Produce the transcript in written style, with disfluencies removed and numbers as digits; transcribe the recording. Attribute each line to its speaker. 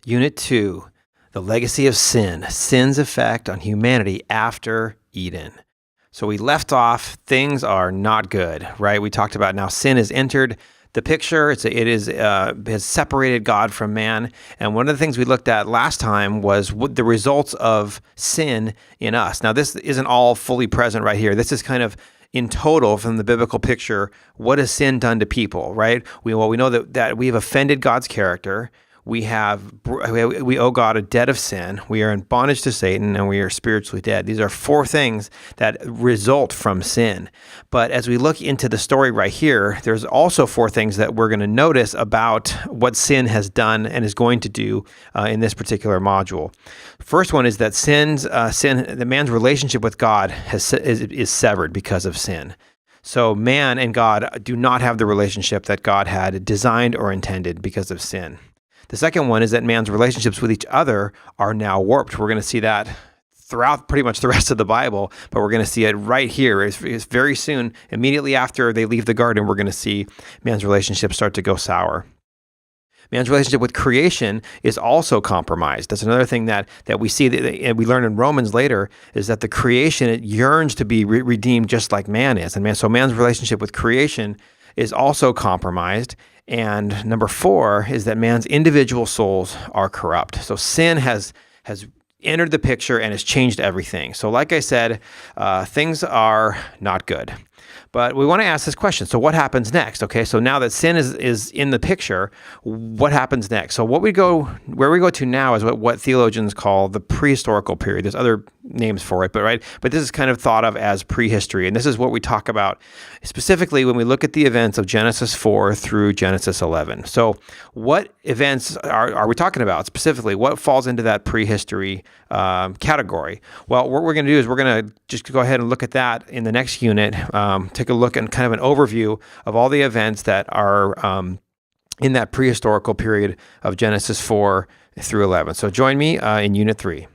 Speaker 1: Unit 2, the legacy of sin, sin's effect on humanity after Eden. So we left off, things are not good, right? We talked about now sin has entered the picture. It has separated God from man. And one of the things we looked at last time was the results of sin in us. Now, this isn't all fully present right here. This is kind of in total from the biblical picture. What has sin done to people, right? We know that we have offended God's character. We owe God a debt of sin. We are in bondage to Satan, and we are spiritually dead. These are four things that result from sin. But as we look into the story right here, there's also four things that we're going to notice about what sin has done and is going to do in this particular module. First one is that the man's relationship with God is severed because of sin. So man and God do not have the relationship that God had designed or intended because of sin. The second one is that man's relationships with each other are now warped. We're going to see that throughout pretty much the rest of the Bible, but we're going to see it right here. It's very soon, immediately after they leave the garden, we're going to see man's relationships start to go sour. Man's relationship with creation is also compromised. That's another thing that we see, and we learn in Romans later, is that the creation, it yearns to be redeemed just like man is. So man's relationship with creation is also compromised. And number 4 is that man's individual souls are corrupt. So sin has entered the picture and has changed everything. So like I said, things are not good. But we want to ask this question. So what happens next? Okay, so now that sin is in the picture, what happens next? So where we go to now is what theologians call the prehistorical period. There's other names for it, but this is kind of thought of as prehistory. And this is what we talk about specifically when we look at the events of Genesis 4 through Genesis 11. So what events are we talking about specifically? What falls into that prehistory category? Well, what we're going to do is we're going to just go ahead and look at that in the next unit. Take a look and kind of an overview of all the events that are in that prehistorical period of Genesis 4 through 11. So join me in Unit 3.